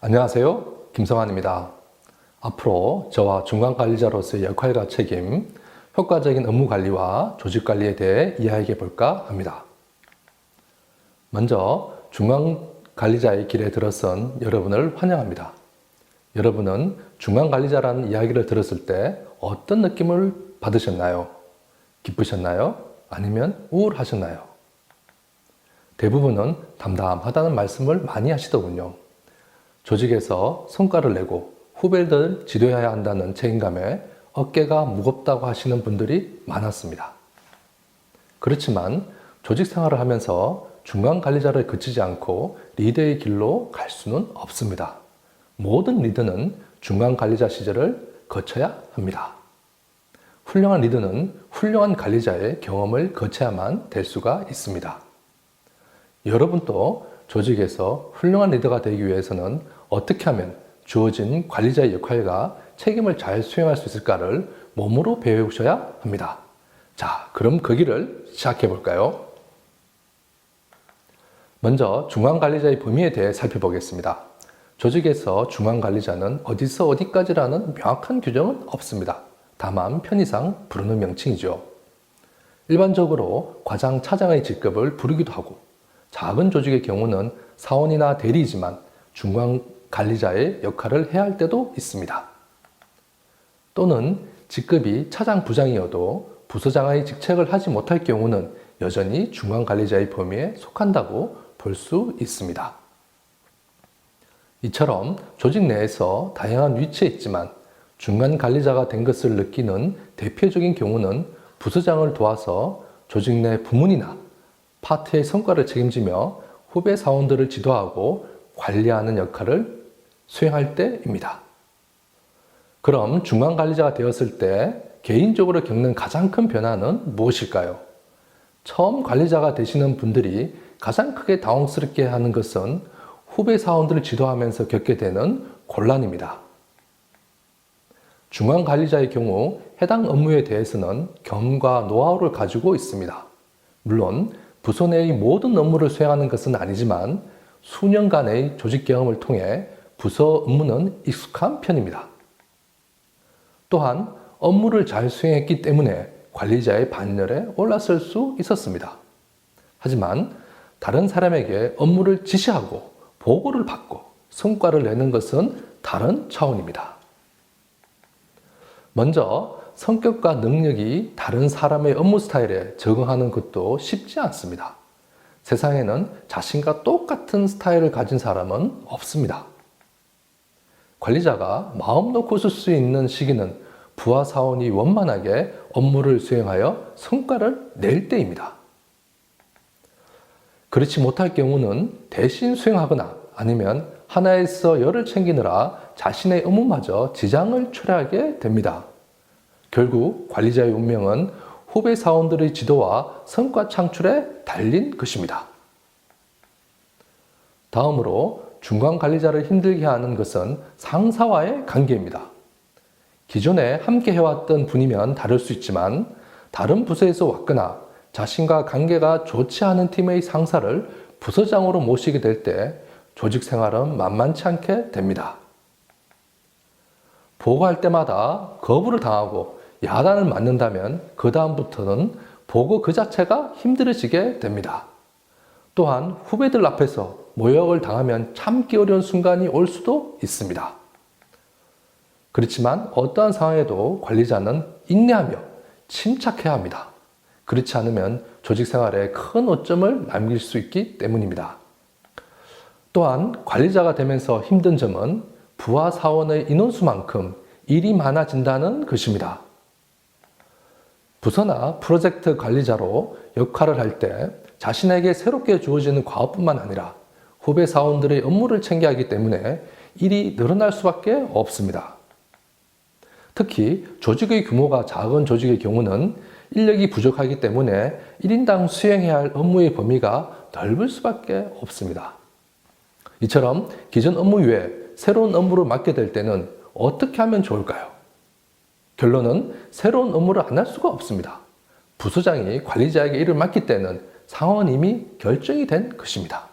안녕하세요. 김성환입니다. 앞으로 저와 중간관리자로서의 역할과 책임, 효과적인 업무 관리와 조직 관리에 대해 이야기해 볼까 합니다. 먼저 중간관리자의 길에 들어선 여러분을 환영합니다. 여러분은 중간관리자라는 이야기를 들었을 때 어떤 느낌을 받으셨나요? 기쁘셨나요? 아니면 우울하셨나요? 대부분은 담담하다는 말씀을 많이 하시더군요. 조직에서 성과를 내고 후배들을 지도해야 한다는 책임감에 어깨가 무겁다고 하시는 분들이 많았습니다. 그렇지만 조직 생활을 하면서 중간 관리자를 그치지 않고 리더의 길로 갈 수는 없습니다. 모든 리더는 중간 관리자 시절을 거쳐야 합니다. 훌륭한 리더는 훌륭한 관리자의 경험을 거쳐야만 될 수가 있습니다. 여러분도 조직에서 훌륭한 리더가 되기 위해서는 어떻게 하면 주어진 관리자의 역할과 책임을 잘 수행할 수 있을까를 몸으로 배우셔야 합니다. 자, 그럼 그 길을 시작해 볼까요? 먼저 중간관리자의 범위에 대해 살펴보겠습니다. 조직에서 중간관리자는 어디서 어디까지라는 명확한 규정은 없습니다. 다만 편의상 부르는 명칭이죠. 일반적으로 과장, 차장의 직급을 부르기도 하고, 작은 조직의 경우는 사원이나 대리이지만 중간관리자의 역할을 해야 할 때도 있습니다. 또는 직급이 차장, 부장이어도 부서장의 직책을 하지 못할 경우는 여전히 중간관리자의 범위에 속한다고 볼 수 있습니다. 이처럼 조직 내에서 다양한 위치에 있지만 중간관리자가 된 것을 느끼는 대표적인 경우는 부서장을 도와서 조직 내 부문이나 파트의 성과를 책임지며 후배 사원들을 지도하고 관리하는 역할을 수행할 때입니다. 그럼 중간관리자가 되었을 때 개인적으로 겪는 가장 큰 변화는 무엇일까요? 처음 관리자가 되시는 분들이 가장 크게 당황스럽게 하는 것은 후배 사원들을 지도하면서 겪게 되는 곤란입니다. 중간관리자의 경우 해당 업무에 대해서는 경험과 노하우를 가지고 있습니다. 물론 부서 내의 모든 업무를 수행하는 것은 아니지만 수년간의 조직 경험을 통해 부서 업무는 익숙한 편입니다. 또한 업무를 잘 수행했기 때문에 관리자의 반열에 올랐을 수 있었습니다. 하지만 다른 사람에게 업무를 지시하고 보고를 받고 성과를 내는 것은 다른 차원입니다. 먼저 성격과 능력이 다른 사람의 업무 스타일에 적응하는 것도 쉽지 않습니다. 세상에는 자신과 똑같은 스타일을 가진 사람은 없습니다. 관리자가 마음 놓고 쓸 수 있는 시기는 부하 사원이 원만하게 업무를 수행하여 성과를 낼 때입니다. 그렇지 못할 경우는 대신 수행하거나 아니면 하나에서 열을 챙기느라 자신의 업무마저 지장을 초래하게 됩니다. 결국 관리자의 운명은 후배 사원들의 지도와 성과 창출에 달린 것입니다. 다음으로 중간 관리자를 힘들게 하는 것은 상사와의 관계입니다. 기존에 함께 해왔던 분이면 다를 수 있지만 다른 부서에서 왔거나 자신과 관계가 좋지 않은 팀의 상사를 부서장으로 모시게 될 때 조직 생활은 만만치 않게 됩니다. 보고할 때마다 거부를 당하고 야단을 맞는다면 그 다음부터는 보고 그 자체가 힘들어지게 됩니다. 또한 후배들 앞에서 모욕을 당하면 참기 어려운 순간이 올 수도 있습니다. 그렇지만 어떠한 상황에도 관리자는 인내하며 침착해야 합니다. 그렇지 않으면 조직 생활에 큰 오점을 남길 수 있기 때문입니다. 또한 관리자가 되면서 힘든 점은 부하 사원의 인원수만큼 일이 많아진다는 것입니다. 부서나 프로젝트 관리자로 역할을 할 때 자신에게 새롭게 주어지는 과업뿐만 아니라 후배 사원들의 업무를 챙겨야 하기 때문에 일이 늘어날 수밖에 없습니다. 특히 조직의 규모가 작은 조직의 경우는 인력이 부족하기 때문에 1인당 수행해야 할 업무의 범위가 넓을 수밖에 없습니다. 이처럼 기존 업무 외에 새로운 업무를 맡게 될 때는 어떻게 하면 좋을까요? 결론은 새로운 업무를 안 할 수가 없습니다. 부서장이 관리자에게 일을 맡길 때는 상황은 이미 결정이 된 것입니다.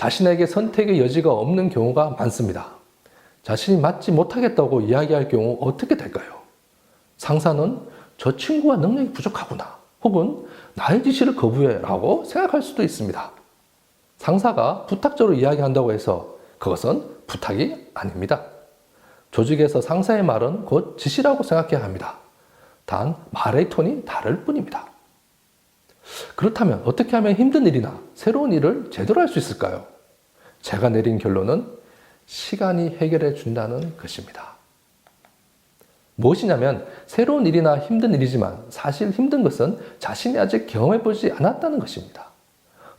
자신에게 선택의 여지가 없는 경우가 많습니다. 자신이 맞지 못하겠다고 이야기할 경우 어떻게 될까요? 상사는 저 친구가 능력이 부족하구나, 혹은 나의 지시를 거부해 라고 생각할 수도 있습니다. 상사가 부탁적으로 이야기한다고 해서 그것은 부탁이 아닙니다. 조직에서 상사의 말은 곧 지시라고 생각해야 합니다. 단 말의 톤이 다를 뿐입니다. 그렇다면 어떻게 하면 힘든 일이나 새로운 일을 제대로 할 수 있을까요? 제가 내린 결론은 시간이 해결해 준다는 것입니다. 무엇이냐면 새로운 일이나 힘든 일이지만 사실 힘든 것은 자신이 아직 경험해보지 않았다는 것입니다.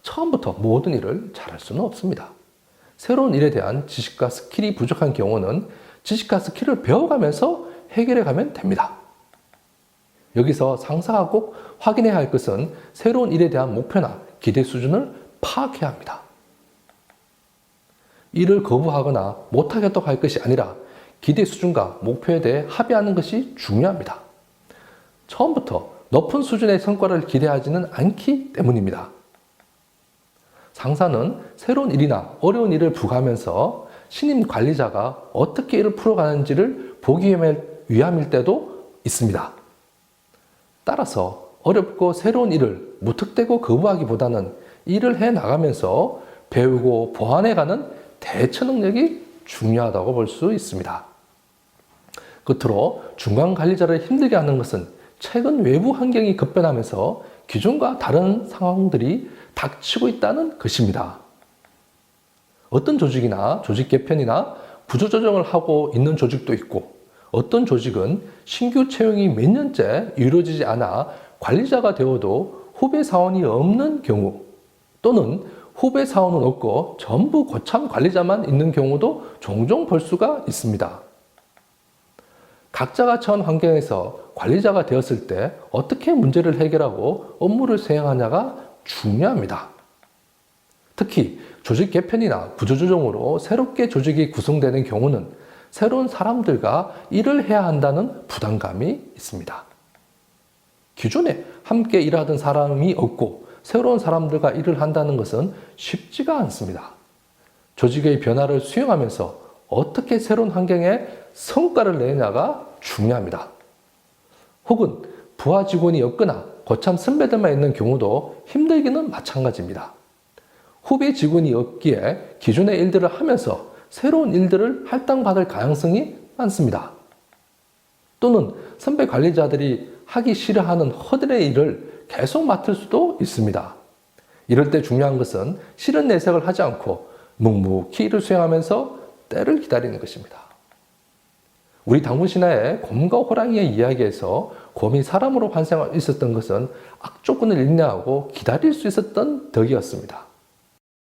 처음부터 모든 일을 잘할 수는 없습니다. 새로운 일에 대한 지식과 스킬이 부족한 경우는 지식과 스킬을 배워가면서 해결해 가면 됩니다. 여기서 상사가 꼭 확인해야 할 것은 새로운 일에 대한 목표나 기대 수준을 파악해야 합니다. 일을 거부하거나 못하겠다고 할 것이 아니라 기대 수준과 목표에 대해 합의하는 것이 중요합니다. 처음부터 높은 수준의 성과를 기대하지는 않기 때문입니다. 상사는 새로운 일이나 어려운 일을 부과하면서 신임 관리자가 어떻게 일을 풀어가는지를 보기 위함일 때도 있습니다. 따라서 어렵고 새로운 일을 무턱대고 거부하기보다는 일을 해 나가면서 배우고 보완해가는 대처 능력이 중요하다고 볼 수 있습니다. 끝으로 중간 관리자를 힘들게 하는 것은 최근 외부 환경이 급변하면서 기존과 다른 상황들이 닥치고 있다는 것입니다. 어떤 조직이나 조직 개편이나 구조조정을 하고 있는 조직도 있고, 어떤 조직은 신규 채용이 몇 년째 이루어지지 않아 관리자가 되어도 후배 사원이 없는 경우, 또는 후배 사원은 없고 전부 고참 관리자만 있는 경우도 종종 볼 수가 있습니다. 각자가 처한 환경에서 관리자가 되었을 때 어떻게 문제를 해결하고 업무를 수행하냐가 중요합니다. 특히 조직 개편이나 구조조정으로 새롭게 조직이 구성되는 경우는 새로운 사람들과 일을 해야 한다는 부담감이 있습니다. 기존에 함께 일하던 사람이 없고 새로운 사람들과 일을 한다는 것은 쉽지가 않습니다. 조직의 변화를 수용하면서 어떻게 새로운 환경에 성과를 내냐가 중요합니다. 혹은 부하 직원이 없거나 고참 선배들만 있는 경우도 힘들기는 마찬가지입니다. 후배 직원이 없기에 기존의 일들을 하면서 새로운 일들을 할당받을 가능성이 많습니다. 또는 선배 관리자들이 하기 싫어하는 허들의 일을 계속 맡을 수도 있습니다. 이럴 때 중요한 것은 싫은 내색을 하지 않고 묵묵히 일을 수행하면서 때를 기다리는 것입니다. 우리 당군 신화의 곰과 호랑이의 이야기에서 곰이 사람으로 환생할 수 있었던 것은 악조건을 인내하고 기다릴 수 있었던 덕이었습니다.